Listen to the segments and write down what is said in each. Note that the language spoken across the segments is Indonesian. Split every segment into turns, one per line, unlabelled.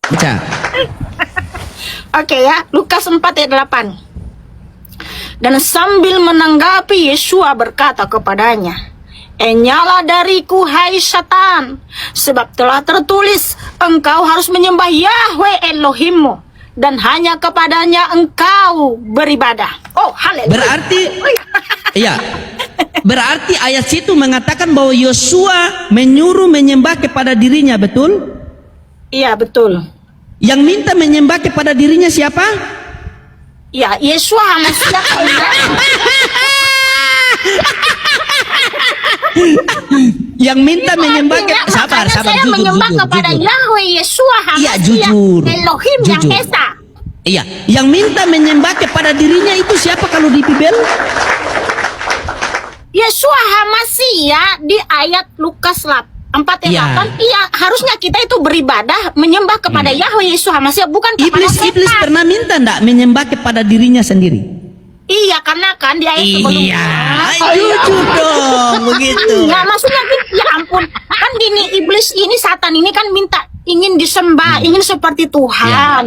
Baca.
Oke ya, Lukas 4 ayat 8. Dan sambil menanggapi, Yesua berkata kepadanya, "Enyalah dariku, hai Satan, sebab telah tertulis, engkau harus menyembah Yahweh Elohimmu, dan hanya kepadanya engkau beribadah." Oh, haleluya.
Berarti, iya. Berarti ayat situ mengatakan bahwa Yosua menyuruh menyembah kepada dirinya, betul?
Iya, betul.
Yang minta menyembah kepada dirinya siapa?
Ya, Yesua Hamasiah.
Yang minta menyembah sabar, sabar,
saya
jujur,
menyembah
jujur,
kepada
jujur.
Yahweh Yesua
Iya,
Hamasiah,
jujur.
Elohim yang
Jujur.
Esa.
Iya, yang minta menyembah kepada dirinya itu siapa kalau di Bibel?
Yesua Hamasiah di ayat Lukas 4 ayat
Ya.
8. Iya, harusnya kita itu beribadah menyembah kepada Yahweh Yesua Hamasiah, bukan kepada
Iblis
setan.
pernah minta enggak menyembah kepada dirinya sendiri?
Iya, karena kan di ayat sebelumnya.
Jujur dong, begitu.
Iya, maksudnya ya ampun, kan gini, iblis ini, Satan ini kan ingin disembah, ingin seperti Tuhan.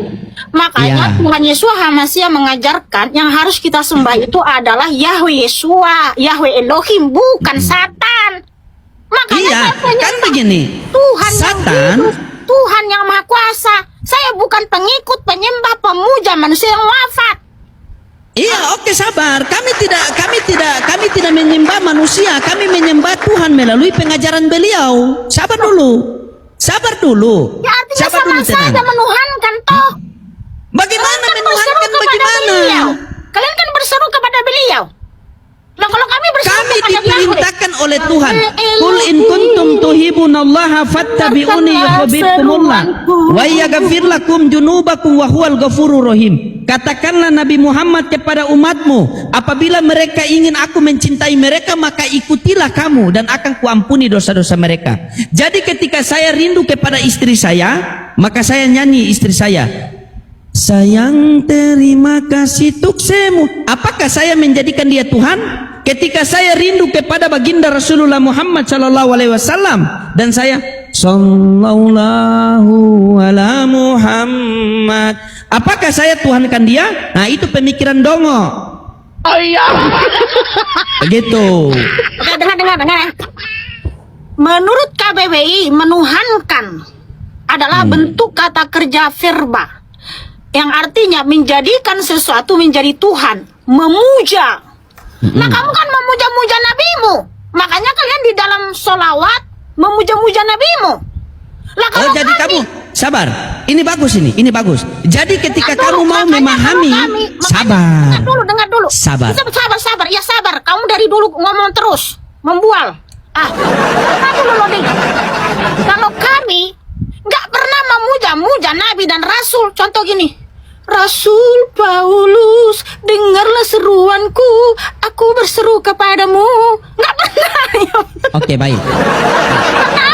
Makanya Tuhan Yesua Hamasiah mengajarkan yang harus kita sembah itu adalah Yahweh Yesua, Yahweh Elohim, bukan Satan. Makanya saya
Kan begini,
Tuhan
Satan,
yang hidup, Tuhan yang Maha Kuasa. Saya bukan pengikut, penyembah, pemuja manusia yang wafat.
iya, oke, sabar. Kami tidak menyembah manusia, kami menyembah Tuhan melalui pengajaran beliau. Sabar dulu.
Ya artinya
Sabar
sama
dulu, tenang.
saja menuhankan toh.
Bagaimana
Kalian kan
menuhankan
berseru kepada
bagaimana?
beliau. Kalian kan berseru kepada beliau. Nah, kalau kami berseru
Kami
kepada
diperintahkan oleh Tuhan.
Yahweh,
Qul in kuntum tuhibunallaha fattabi'uni yuhibbukumullah wa yaghfir lakum junubakum wa huwal ghafurur rahim. Katakanlah Nabi Muhammad kepada umatmu, apabila mereka ingin aku mencintai mereka, maka ikutilah kamu dan akan kuampuni dosa-dosa mereka. Jadi ketika saya rindu kepada istri saya, maka saya nyanyi istri saya, sayang terima kasih tuksemu. Apakah saya menjadikan dia Tuhan? Ketika saya rindu kepada baginda Rasulullah Muhammad sallallahu alaihi wasallam dan saya sallallahu ala Muhammad, apakah saya tuhankan dia? Nah, itu pemikiran dongo.
Oh iya.
Begitu.
Dengar. Menurut KBBI, menuhankan adalah bentuk kata kerja verba yang artinya menjadikan sesuatu menjadi Tuhan, memuja. Nah, kamu kan memuja-muja nabimu, makanya kalian di dalam sholawat memuja-muja nabimu. Lah, kalau
Oh, jadi kamu sabar. Ini bagus, ini bagus. Jadi ketika kamu mau memahami, sabar.
Dengar dulu.
Sabar.
Sabar. Ya sabar. Kamu dari dulu ngomong terus, membual. Dengar dulu loh, Ding. Kalau kami nggak pernah memuja-muja Nabi dan Rasul. Contoh gini. Rasul Paulus, dengarlah seruanku, aku berseru kepadamu. Nggak pernah.
Oke, baik.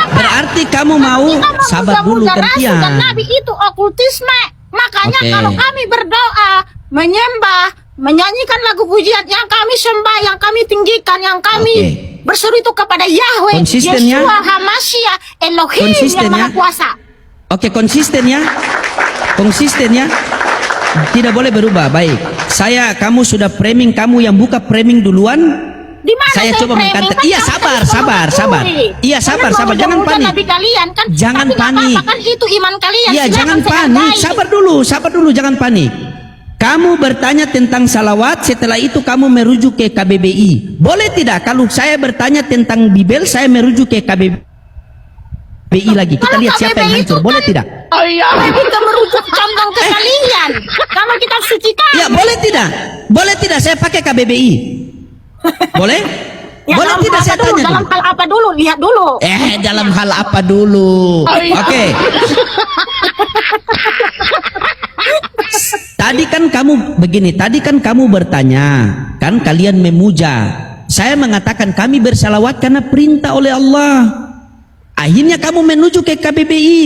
Berarti kamu mau sabar dulu,
Rasul dan
gantian.
Nabi itu okultisme. Makanya
Oke.
kalau kami berdoa, menyembah, menyanyikan lagu pujian yang kami sembah, yang kami tinggikan, yang kami berseru itu kepada Yahweh,
Konsisten ya?
Yesua Hamasiah, Elohim
Konsisten
yang
ya?
Maha Kuasa.
Oke, konsisten ya. Tidak boleh berubah. Baik. Kamu sudah framing, kamu yang buka framing duluan.
Di mana
Saya coba
framing?
mengkata.
Kan
Iya,
kamu
sabar.
mengakui.
Iya, sabar.
Kalian
Jangan
memuja-muja
panik.
Nabi kalian kan.
Jangan
Tapi nggak
panik.
apa-apa, kan itu iman kalian.
Iya,
Silakan
jangan
saya
panik.
hargai.
Sabar dulu, jangan panik. Kamu bertanya tentang salawat, setelah itu kamu merujuk ke KBBI. Boleh tidak kalau saya bertanya tentang Bibel, saya merujuk ke KBBI lagi. Kita
Kalau
lihat siapa yang
KBBI
hancur.
itu
Boleh
kan-
tidak?
Kita merujuk condong ke kalian. Kalau kita suci kan.
Ya, boleh tidak? Boleh tidak saya pakai KBBI? Boleh?
Ya,
Boleh
dalam
tidak
apa
saya
dulu?
tanya
Dalam
dulu?
hal apa dulu? Lihat dulu.
Dalam hal apa dulu? Oke. Tadi kan kamu bertanya, kan kalian memuja. Saya mengatakan kami bersalawat karena perintah oleh Allah. Akhirnya kamu menuju ke KBBI.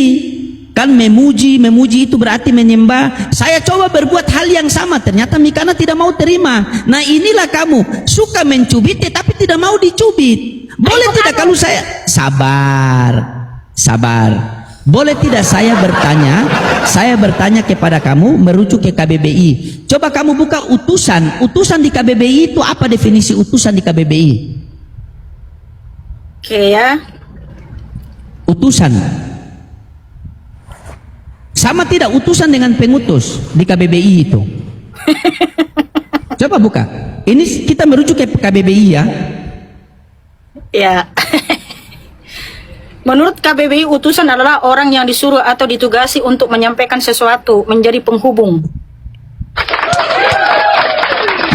Kan memuji itu berarti menyembah. Saya coba berbuat hal yang sama, ternyata Mikana tidak mau terima. Nah, inilah kamu suka mencubit tetapi tidak mau dicubit. Boleh tidak kalau saya sabar. Boleh tidak saya bertanya kepada kamu merujuk ke KBBI. Coba kamu buka utusan di KBBI itu apa definisi utusan di KBBI?
Oke ya.
Utusan. Sama tidak utusan dengan pengutus di KBBI itu? Coba buka. Ini kita merujuk ke KBBI ya.
Ya. Menurut KBBI, utusan adalah orang yang disuruh atau ditugasi untuk menyampaikan sesuatu, menjadi penghubung.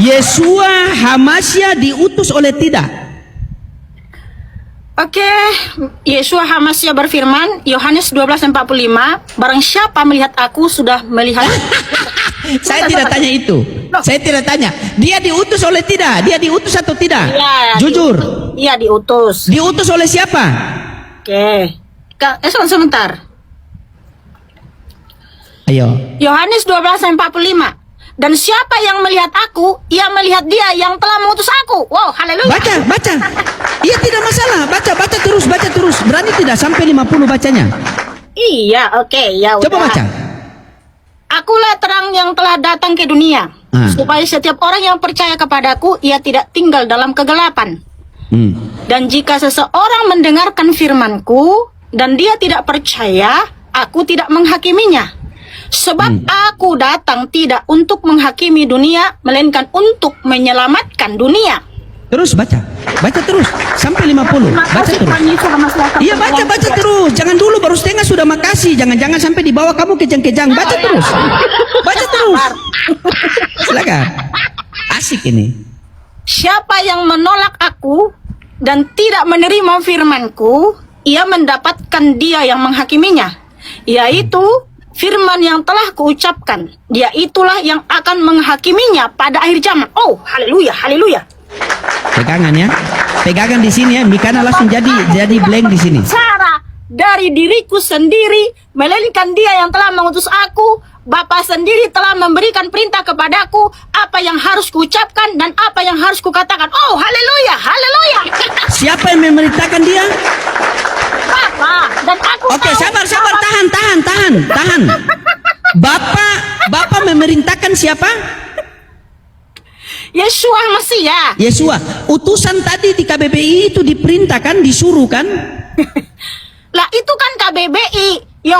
Yesua Hamasya diutus oleh tidak?
Oke, Yesua Hamasya berfirman, Yohanes 12:45, barang siapa melihat aku sudah melihat.
Saya tidak tanya itu. Saya tidak tanya. Dia diutus oleh tidak? Dia diutus atau tidak?
Ya,
Jujur.
Iya, diutus.
Diutus oleh siapa?
Oke. Sebentar.
Ayo.
Yohanes 12:45. Dan siapa yang melihat aku, ia melihat dia yang telah mengutus aku. Wow, haleluya.
Baca. Iya, tidak masalah. Baca terus. Berani tidak sampai 50 bacanya?
Iya, oke, ya udah.
Coba baca.
Akulah terang yang telah datang ke dunia, supaya setiap orang yang percaya kepadaku, ia tidak tinggal dalam kegelapan. Dan jika seseorang mendengarkan firmanku dan dia tidak percaya, aku tidak menghakiminya. Sebab aku datang tidak untuk menghakimi dunia, melainkan untuk menyelamatkan dunia.
Terus baca terus sampai 50. Baca terus. Iya, baca terus. Jangan dulu baru setengah sudah makasih. Jangan sampai di bawah kamu kejang-kejang. Baca terus. Silakan. Asik ini.
Siapa yang menolak aku dan tidak menerima firmanku, ia mendapatkan dia yang menghakiminya, yaitu firman yang telah kuucapkan. Dia itulah yang akan menghakiminya pada akhir zaman. Oh, haleluya.
Pegangan ya. Pegangan di sini ya. Mikana langsung jadi blank di sini.
Cara dari diriku sendiri, melainkan dia yang telah mengutus aku. Bapa sendiri telah memberikan perintah kepadaku apa yang harus kuucapkan dan apa yang harus kukatakan. Oh, haleluya.
Siapa yang memerintahkan dia?
Bapa, dan aku
Oke,
tahu
sabar,
Bapa-
tahan. Bapak memerintahkan siapa?
Yesua Mesia.
Yesua. Utusan tadi di KBBI itu diperintahkan, disuruh kan?
Lah itu kan KBBI.
Ya.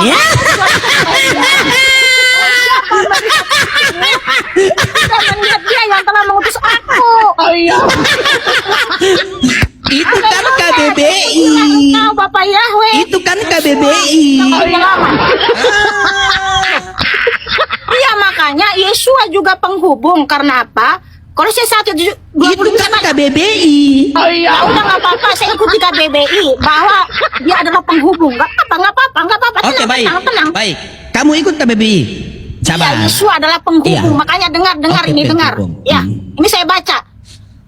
Melihat dia yang telah mengutus aku.
Itu kan KBBI.
Tahu Bapak Yahweh.
Itu kan KBBI.
Iya, makanya Yesua juga penghubung. Karena apa? Kalau saya 1:20
Itu kan KBBI.
Ya udah, nggak apa-apa, saya ikuti KBBI bahwa dia adalah penghubung. Nggak apa-apa.
Oke,
Tenang.
baik. Kamu ikut KBBI. Sabar.
Ya, Yesua adalah penghubung.
Iya.
Makanya dengar
Oke,
dengar.
penghubung.
Ya, ini saya baca.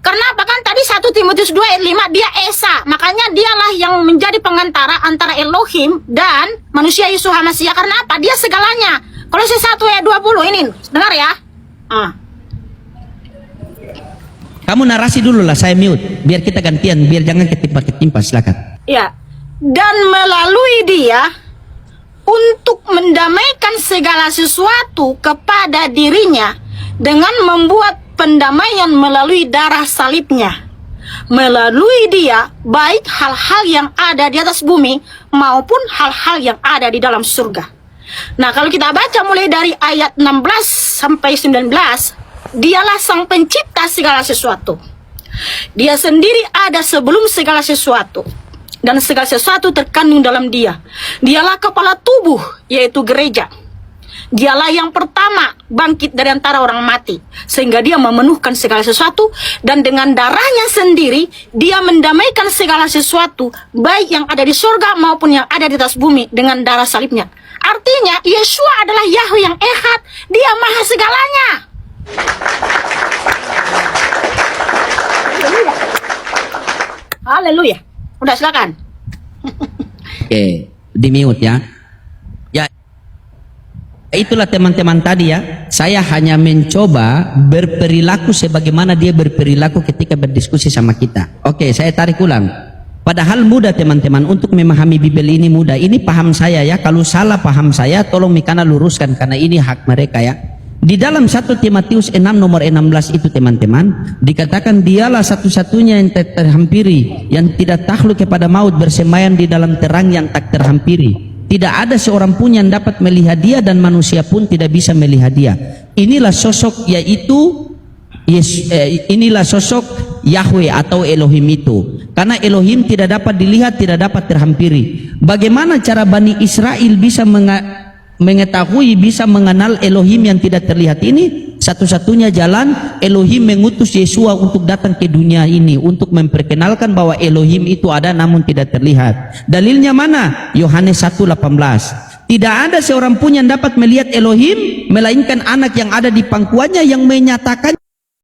Karena apa kan tadi 1 Timotius 2:5 dia Esa. Makanya dialah yang menjadi pengantara antara Elohim dan manusia Yesua Hamasya. Karena apa? Dia segalanya. Kalau saya 1:20 ini, dengar ya.
Kamu narasi dulu lah, saya mute. Biar kita gantian, biar jangan ketimpa-ketimpa. Silakan.
Ya. Dan melalui dia untuk mendamaikan segala sesuatu kepada dirinya dengan membuat pendamaian melalui darah salibnya. Melalui dia, baik hal-hal yang ada di atas bumi maupun hal-hal yang ada di dalam surga. Nah, kalau kita baca mulai dari ayat 16 sampai 19, dialah sang pencipta segala sesuatu. Dia sendiri ada sebelum segala sesuatu. Dan segala sesuatu terkandung dalam dia. Dialah kepala tubuh, yaitu gereja. Dialah yang pertama bangkit dari antara orang mati, sehingga dia memenuhkan segala sesuatu. Dan dengan darahnya sendiri, dia mendamaikan segala sesuatu, baik yang ada di surga maupun yang ada di atas bumi, dengan darah salibnya. Artinya, Yesua adalah Yahweh yang Ehad. Dia maha segalanya. Haleluya. Udah, silakan.
Oke, di mute ya. Ya, itulah teman-teman tadi ya. Saya hanya mencoba berperilaku sebagaimana dia berperilaku ketika berdiskusi sama kita. Oke, saya tarik ulang. Padahal mudah teman-teman untuk memahami Bible ini mudah. Ini paham saya ya. Kalau salah paham saya tolong Mikana luruskan karena ini hak mereka ya. Di dalam 1 Timotius 6 nomor 16 itu teman-teman dikatakan dialah satu-satunya yang terhampiri, yang tidak takluk kepada maut, bersemayam di dalam terang yang tak terhampiri. Tidak ada seorang pun yang dapat melihat dia dan manusia pun tidak bisa melihat dia. Inilah sosok yaitu inilah sosok Yahweh atau Elohim itu. Karena Elohim tidak dapat dilihat, tidak dapat terhampiri. Bagaimana cara Bani Israel bisa mengetahui, bisa mengenal Elohim yang tidak terlihat ini? Satu-satunya jalan Elohim mengutus Yesua untuk datang ke dunia ini untuk memperkenalkan bahwa Elohim itu ada namun tidak terlihat. Dalilnya mana? Yohanes 1:18. Tidak ada seorang pun yang dapat melihat Elohim melainkan anak yang ada di pangkuannya yang menyatakan